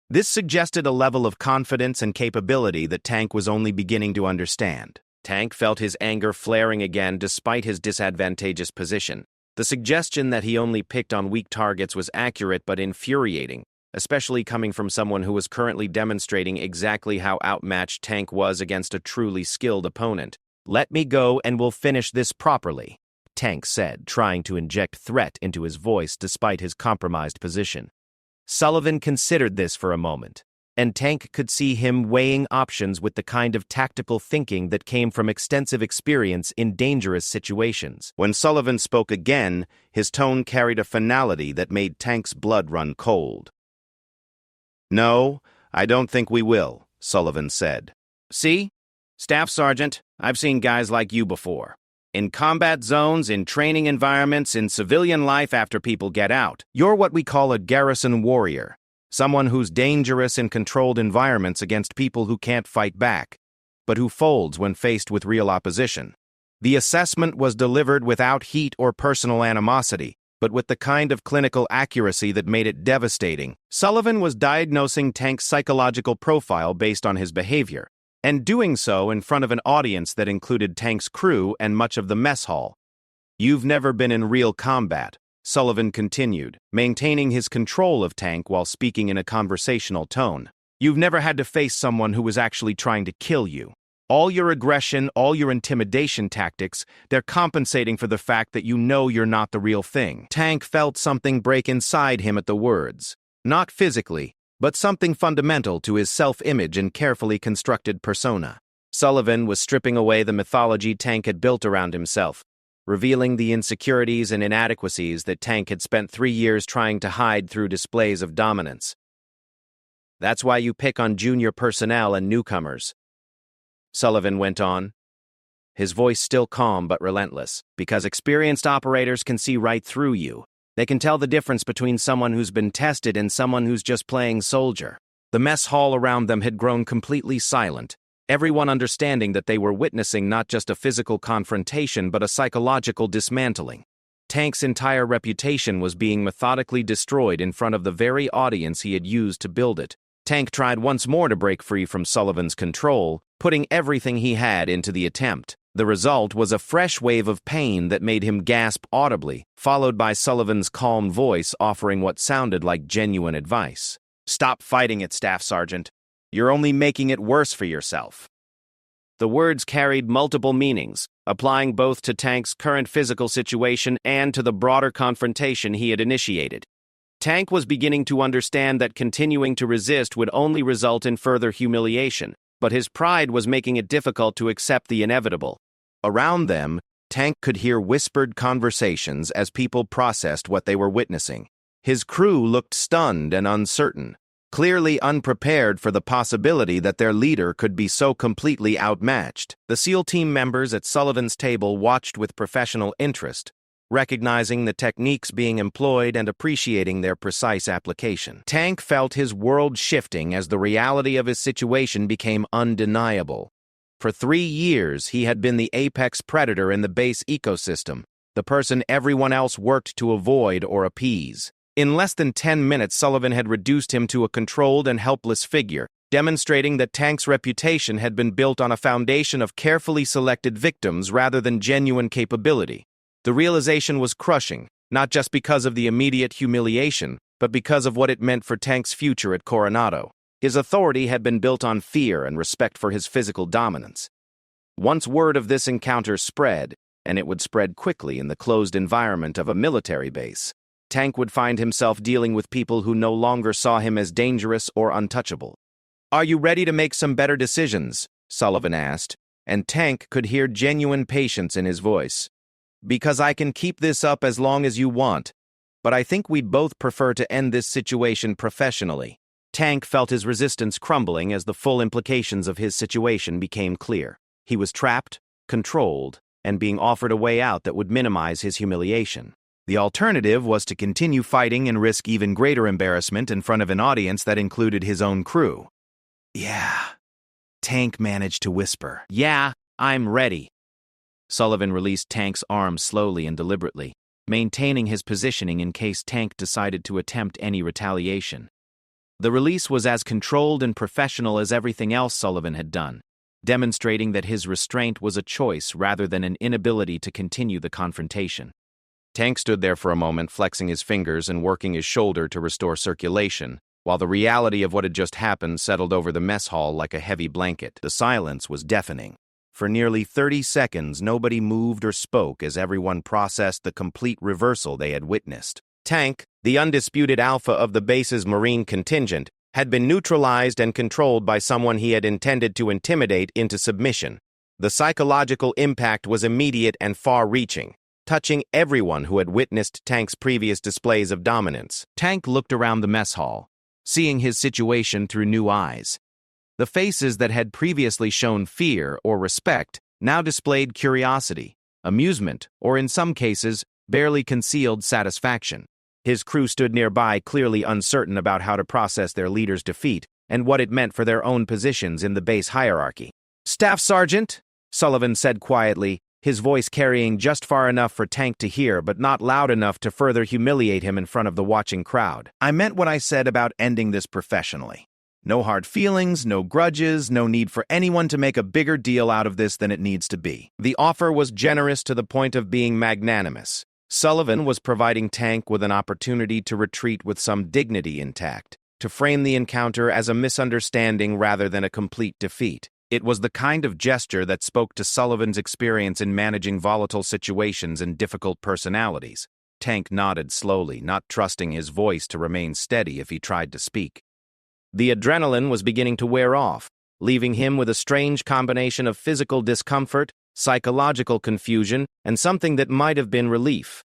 This suggested a level of confidence and capability that Tank was only beginning to understand. Tank felt his anger flaring again despite his disadvantageous position. The suggestion that he only picked on weak targets was accurate but infuriating, especially coming from someone who was currently demonstrating exactly how outmatched Tank was against a truly skilled opponent. "Let me go and we'll finish this properly," Tank said, trying to inject threat into his voice despite his compromised position. Sullivan considered this for a moment, and Tank could see him weighing options with the kind of tactical thinking that came from extensive experience in dangerous situations. When Sullivan spoke again, his tone carried a finality that made Tank's blood run cold. "No, I don't think we will," Sullivan said. "See? Staff Sergeant, I've seen guys like you before. In combat zones, in training environments, in civilian life after people get out. You're what we call a garrison warrior, someone who's dangerous in controlled environments against people who can't fight back, but who folds when faced with real opposition." The assessment was delivered without heat or personal animosity, but with the kind of clinical accuracy that made it devastating. Sullivan was diagnosing Tank's psychological profile based on his behavior, and doing so in front of an audience that included Tank's crew and much of the mess hall. "You've never been in real combat," Sullivan continued, maintaining his control of Tank while speaking in a conversational tone. "You've never had to face someone who was actually trying to kill you. All your aggression, all your intimidation tactics, they're compensating for the fact that you know you're not the real thing." Tank felt something break inside him at the words. Not physically, but something fundamental to his self-image and carefully constructed persona. Sullivan was stripping away the mythology Tank had built around himself, revealing the insecurities and inadequacies that Tank had spent 3 years trying to hide through displays of dominance. "That's why you pick on junior personnel and newcomers," Sullivan went on, his voice still calm but relentless, "because experienced operators can see right through you. They can tell the difference between someone who's been tested and someone who's just playing soldier." The mess hall around them had grown completely silent, everyone understanding that they were witnessing not just a physical confrontation but a psychological dismantling. Tank's entire reputation was being methodically destroyed in front of the very audience he had used to build it. Tank tried once more to break free from Sullivan's control, putting everything he had into the attempt. The result was a fresh wave of pain that made him gasp audibly, followed by Sullivan's calm voice offering what sounded like genuine advice. "Stop fighting it, Staff Sergeant. You're only making it worse for yourself." The words carried multiple meanings, applying both to Tank's current physical situation and to the broader confrontation he had initiated. Tank was beginning to understand that continuing to resist would only result in further humiliation, but his pride was making it difficult to accept the inevitable. Around them, Tank could hear whispered conversations as people processed what they were witnessing. His crew looked stunned and uncertain, clearly unprepared for the possibility that their leader could be so completely outmatched. The SEAL team members at Sullivan's table watched with professional interest, recognizing the techniques being employed and appreciating their precise application. Tank felt his world shifting as the reality of his situation became undeniable. For 3 years, he had been the apex predator in the base ecosystem, the person everyone else worked to avoid or appease. In less than 10 minutes, Sullivan had reduced him to a controlled and helpless figure, demonstrating that Tank's reputation had been built on a foundation of carefully selected victims rather than genuine capability. The realization was crushing, not just because of the immediate humiliation, but because of what it meant for Tank's future at Coronado. His authority had been built on fear and respect for his physical dominance. Once word of this encounter spread, and it would spread quickly in the closed environment of a military base, Tank would find himself dealing with people who no longer saw him as dangerous or untouchable. "Are you ready to make some better decisions?" Sullivan asked, and Tank could hear genuine patience in his voice. "Because I can keep this up as long as you want, but I think we'd both prefer to end this situation professionally." Tank felt his resistance crumbling as the full implications of his situation became clear. He was trapped, controlled, and being offered a way out that would minimize his humiliation. The alternative was to continue fighting and risk even greater embarrassment in front of an audience that included his own crew. "Yeah," Tank managed to whisper. "Yeah, I'm ready." Sullivan released Tank's arm slowly and deliberately, maintaining his positioning in case Tank decided to attempt any retaliation. The release was as controlled and professional as everything else Sullivan had done, demonstrating that his restraint was a choice rather than an inability to continue the confrontation. Tank stood there for a moment, flexing his fingers and working his shoulder to restore circulation, while the reality of what had just happened settled over the mess hall like a heavy blanket. The silence was deafening. For nearly 30 seconds, nobody moved or spoke as everyone processed the complete reversal they had witnessed. Tank, the undisputed alpha of the base's Marine contingent, had been neutralized and controlled by someone he had intended to intimidate into submission. The psychological impact was immediate and far-reaching, touching everyone who had witnessed Tank's previous displays of dominance. Tank looked around the mess hall, seeing his situation through new eyes. The faces that had previously shown fear or respect now displayed curiosity, amusement, or in some cases, barely concealed satisfaction. His crew stood nearby, clearly uncertain about how to process their leader's defeat and what it meant for their own positions in the base hierarchy. "Staff Sergeant," Sullivan said quietly, his voice carrying just far enough for Tank to hear but not loud enough to further humiliate him in front of the watching crowd. "I meant what I said about ending this professionally. No hard feelings, no grudges, no need for anyone to make a bigger deal out of this than it needs to be." The offer was generous to the point of being magnanimous. Sullivan was providing Tank with an opportunity to retreat with some dignity intact, to frame the encounter as a misunderstanding rather than a complete defeat. It was the kind of gesture that spoke to Sullivan's experience in managing volatile situations and difficult personalities. Tank nodded slowly, not trusting his voice to remain steady if he tried to speak. The adrenaline was beginning to wear off, leaving him with a strange combination of physical discomfort, psychological confusion, and something that might have been relief.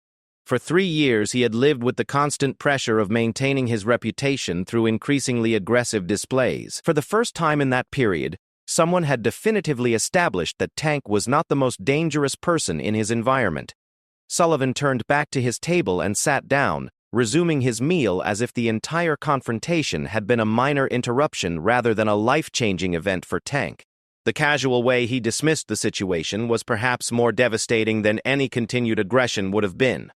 For 3 years, he had lived with the constant pressure of maintaining his reputation through increasingly aggressive displays. For the first time in that period, someone had definitively established that Tank was not the most dangerous person in his environment. Sullivan turned back to his table and sat down, resuming his meal as if the entire confrontation had been a minor interruption rather than a life-changing event for Tank. The casual way he dismissed the situation was perhaps more devastating than any continued aggression would have been.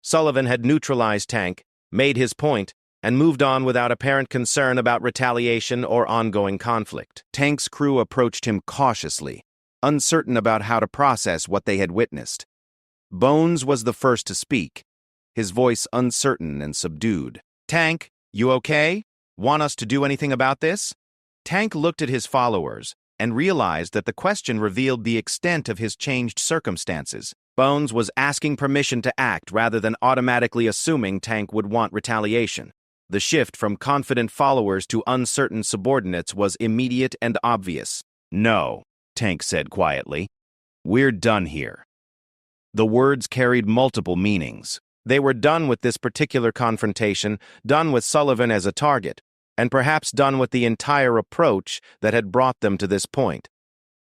Sullivan had neutralized Tank, made his point, and moved on without apparent concern about retaliation or ongoing conflict. Tank's crew approached him cautiously, uncertain about how to process what they had witnessed. Bones was the first to speak, his voice uncertain and subdued. "Tank, you okay? Want us to do anything about this?" Tank looked at his followers and realized that the question revealed the extent of his changed circumstances. Bones was asking permission to act rather than automatically assuming Tank would want retaliation. The shift from confident followers to uncertain subordinates was immediate and obvious. "No," Tank said quietly. "We're done here." The words carried multiple meanings. They were done with this particular confrontation, done with Sullivan as a target, and perhaps done with the entire approach that had brought them to this point.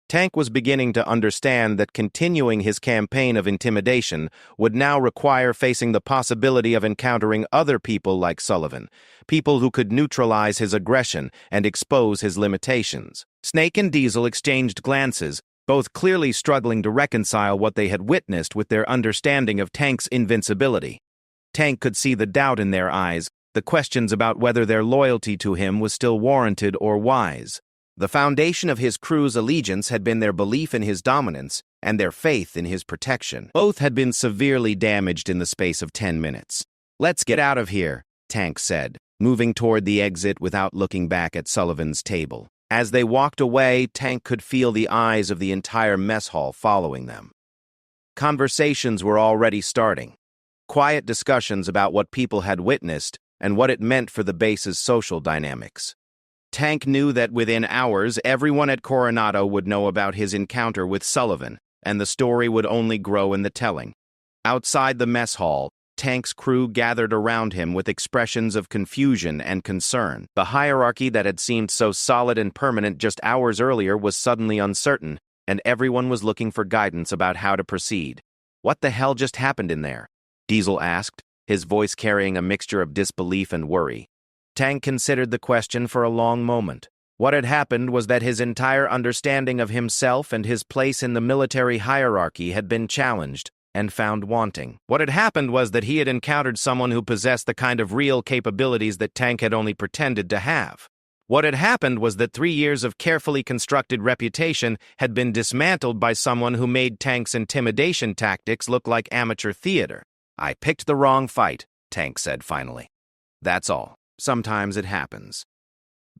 Tank was beginning to understand that continuing his campaign of intimidation would now require facing the possibility of encountering other people like Sullivan, people who could neutralize his aggression and expose his limitations. Snake and Diesel exchanged glances, both clearly struggling to reconcile what they had witnessed with their understanding of Tank's invincibility. Tank could see the doubt in their eyes, the questions about whether their loyalty to him was still warranted or wise. The foundation of his crew's allegiance had been their belief in his dominance and their faith in his protection. Both had been severely damaged in the space of 10 minutes. "Let's get out of here," Tank said, moving toward the exit without looking back at Sullivan's table. As they walked away, Tank could feel the eyes of the entire mess hall following them. Conversations were already starting. Quiet discussions about what people had witnessed and what it meant for the base's social dynamics. Tank knew that within hours, everyone at Coronado would know about his encounter with Sullivan, and the story would only grow in the telling. Outside the mess hall, Tank's crew gathered around him with expressions of confusion and concern. The hierarchy that had seemed so solid and permanent just hours earlier was suddenly uncertain, and everyone was looking for guidance about how to proceed. "What the hell just happened in there?" Diesel asked, his voice carrying a mixture of disbelief and worry. Tank considered the question for a long moment. What had happened was that his entire understanding of himself and his place in the military hierarchy had been challenged and found wanting. What had happened was that he had encountered someone who possessed the kind of real capabilities that Tank had only pretended to have. What had happened was that 3 years of carefully constructed reputation had been dismantled by someone who made Tank's intimidation tactics look like amateur theater. "I picked the wrong fight," Tank said finally. "That's all. Sometimes it happens."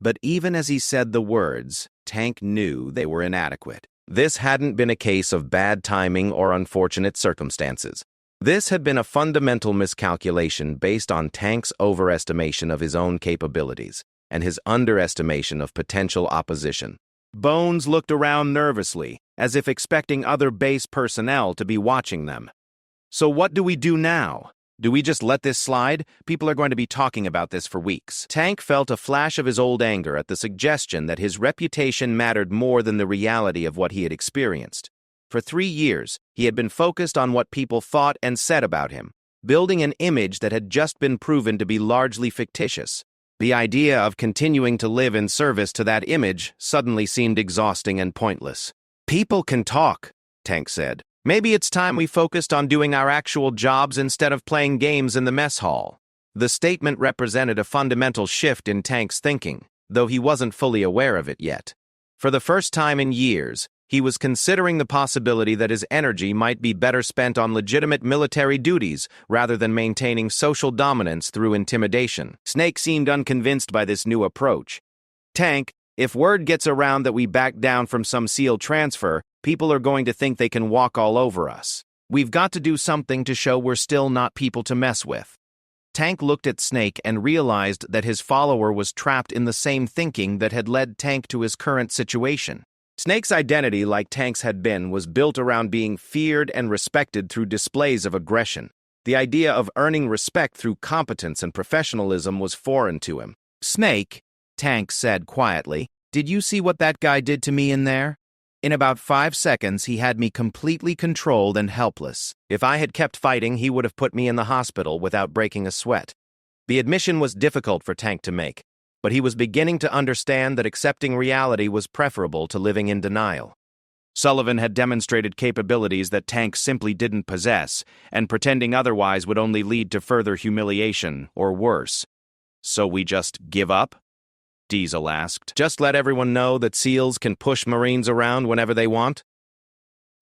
But even as he said the words, Tank knew they were inadequate. This hadn't been a case of bad timing or unfortunate circumstances. This had been a fundamental miscalculation based on Tank's overestimation of his own capabilities and his underestimation of potential opposition. Bones looked around nervously, as if expecting other base personnel to be watching them. "So what do we do now? Do we just let this slide? People are going to be talking about this for weeks." Tank felt a flash of his old anger at the suggestion that his reputation mattered more than the reality of what he had experienced. For 3 years, he had been focused on what people thought and said about him, building an image that had just been proven to be largely fictitious. The idea of continuing to live in service to that image suddenly seemed exhausting and pointless. "People can talk," Tank said. "Maybe it's time we focused on doing our actual jobs instead of playing games in the mess hall." The statement represented a fundamental shift in Tank's thinking, though he wasn't fully aware of it yet. For the first time in years, he was considering the possibility that his energy might be better spent on legitimate military duties rather than maintaining social dominance through intimidation. Snake seemed unconvinced by this new approach. "Tank, if word gets around that we backed down from some SEAL transfer, people are going to think they can walk all over us. We've got to do something to show we're still not people to mess with." Tank looked at Snake and realized that his follower was trapped in the same thinking that had led Tank to his current situation. Snake's identity, like Tank's had been, was built around being feared and respected through displays of aggression. The idea of earning respect through competence and professionalism was foreign to him. "Snake," Tank said quietly, "did you see what that guy did to me in there? In about 5 seconds, he had me completely controlled and helpless. If I had kept fighting, he would have put me in the hospital without breaking a sweat." The admission was difficult for Tank to make, but he was beginning to understand that accepting reality was preferable to living in denial. Sullivan had demonstrated capabilities that Tank simply didn't possess, and pretending otherwise would only lead to further humiliation, or worse. "So we just give up?" Diesel asked. "Just let everyone know that SEALs can push Marines around whenever they want?"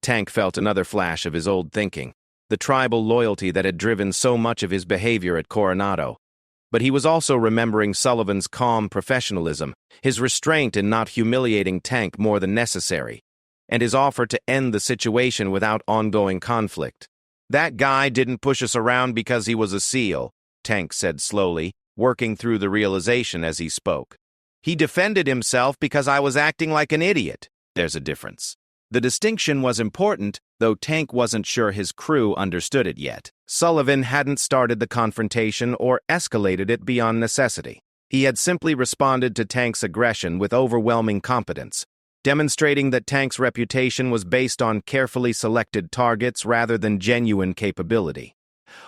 Tank felt another flash of his old thinking, the tribal loyalty that had driven so much of his behavior at Coronado. But he was also remembering Sullivan's calm professionalism, his restraint in not humiliating Tank more than necessary, and his offer to end the situation without ongoing conflict. "That guy didn't push us around because he was a SEAL," Tank said slowly, working through the realization as he spoke. "He defended himself because I was acting like an idiot." There's a difference. The distinction was important, though Tank wasn't sure his crew understood it yet. Sullivan hadn't started the confrontation or escalated it beyond necessity. He had simply responded to Tank's aggression with overwhelming competence, demonstrating that Tank's reputation was based on carefully selected targets rather than genuine capability.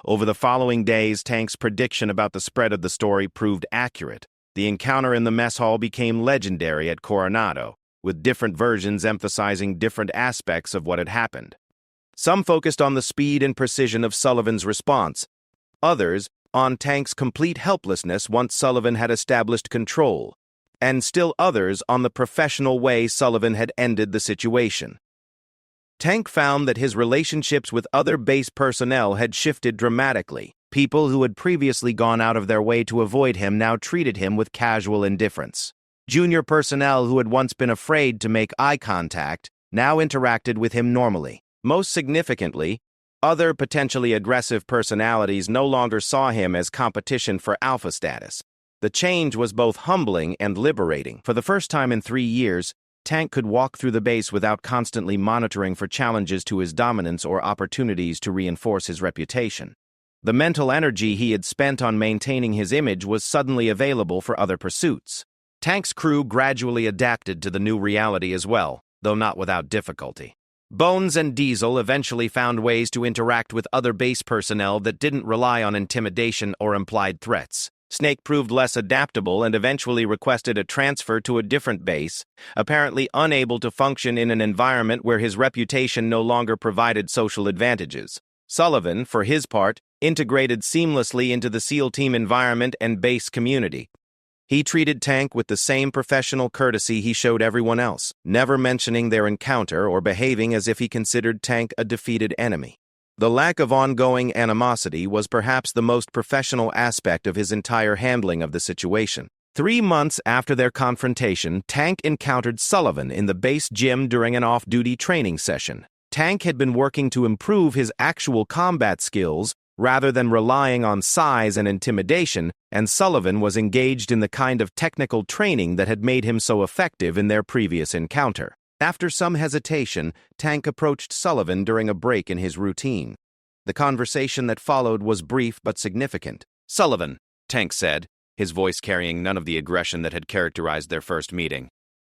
Over the following days, Tank's prediction about the spread of the story proved accurate. The encounter in the mess hall became legendary at Coronado, with different versions emphasizing different aspects of what had happened. Some focused on the speed and precision of Sullivan's response, others on Tank's complete helplessness once Sullivan had established control, and still others on the professional way Sullivan had ended the situation. Tank found that his relationships with other base personnel had shifted dramatically. People who had previously gone out of their way to avoid him now treated him with casual indifference. Junior personnel who had once been afraid to make eye contact now interacted with him normally. Most significantly, other potentially aggressive personalities no longer saw him as competition for alpha status. The change was both humbling and liberating. For the first time in 3 years, Tank could walk through the base without constantly monitoring for challenges to his dominance or opportunities to reinforce his reputation. The mental energy he had spent on maintaining his image was suddenly available for other pursuits. Tank's crew gradually adapted to the new reality as well, though not without difficulty. Bones and Diesel eventually found ways to interact with other base personnel that didn't rely on intimidation or implied threats. Snake proved less adaptable and eventually requested a transfer to a different base, apparently unable to function in an environment where his reputation no longer provided social advantages. Sullivan, for his part, integrated seamlessly into the SEAL team environment and base community. He treated Tank with the same professional courtesy he showed everyone else, never mentioning their encounter or behaving as if he considered Tank a defeated enemy. The lack of ongoing animosity was perhaps the most professional aspect of his entire handling of the situation. 3 months after their confrontation, Tank encountered Sullivan in the base gym during an off-duty training session. Tank had been working to improve his actual combat skills rather than relying on size and intimidation, and Sullivan was engaged in the kind of technical training that had made him so effective in their previous encounter. After some hesitation, Tank approached Sullivan during a break in his routine. The conversation that followed was brief but significant. "Sullivan," Tank said, his voice carrying none of the aggression that had characterized their first meeting.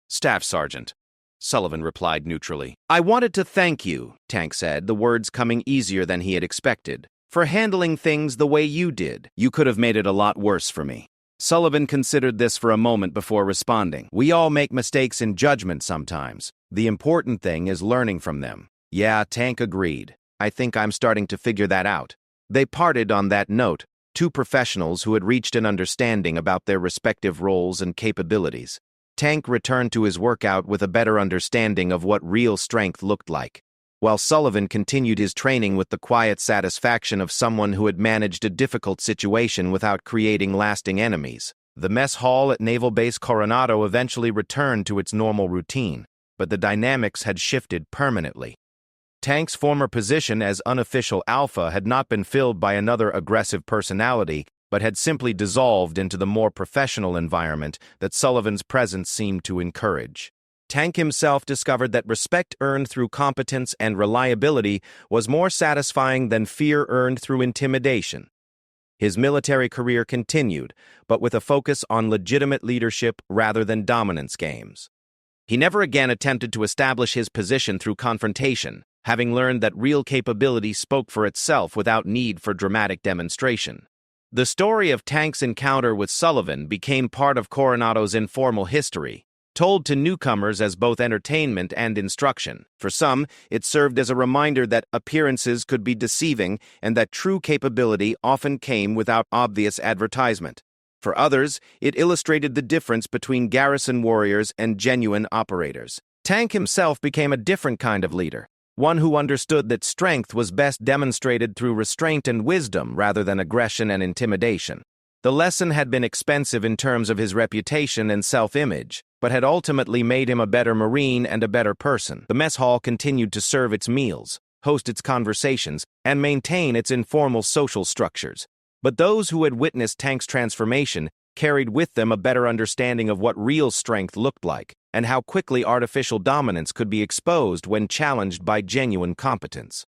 "Staff Sergeant," Sullivan replied neutrally. "I wanted to thank you," Tank said, the words coming easier than he had expected, "for handling things the way you did. You could have made it a lot worse for me." Sullivan considered this for a moment before responding. "We all make mistakes in judgment sometimes. The important thing is learning from them." "Yeah," Tank agreed. "I think I'm starting to figure that out." They parted on that note, two professionals who had reached an understanding about their respective roles and capabilities. Tank returned to his workout with a better understanding of what real strength looked like, while Sullivan continued his training with the quiet satisfaction of someone who had managed a difficult situation without creating lasting enemies. The mess hall at Naval Base Coronado eventually returned to its normal routine, but the dynamics had shifted permanently. Tank's former position as unofficial alpha had not been filled by another aggressive personality, but had simply dissolved into the more professional environment that Sullivan's presence seemed to encourage. Tank himself discovered that respect earned through competence and reliability was more satisfying than fear earned through intimidation. His military career continued, but with a focus on legitimate leadership rather than dominance games. He never again attempted to establish his position through confrontation, having learned that real capability spoke for itself without need for dramatic demonstration. The story of Tank's encounter with Sullivan became part of Coronado's informal history, told to newcomers as both entertainment and instruction. For some, it served as a reminder that appearances could be deceiving and that true capability often came without obvious advertisement. For others, it illustrated the difference between garrison warriors and genuine operators. Tank himself became a different kind of leader, one who understood that strength was best demonstrated through restraint and wisdom rather than aggression and intimidation. The lesson had been expensive in terms of his reputation and self-image, but had ultimately made him a better Marine and a better person. The mess hall continued to serve its meals, host its conversations, and maintain its informal social structures. But those who had witnessed Tank's transformation carried with them a better understanding of what real strength looked like, and how quickly artificial dominance could be exposed when challenged by genuine competence.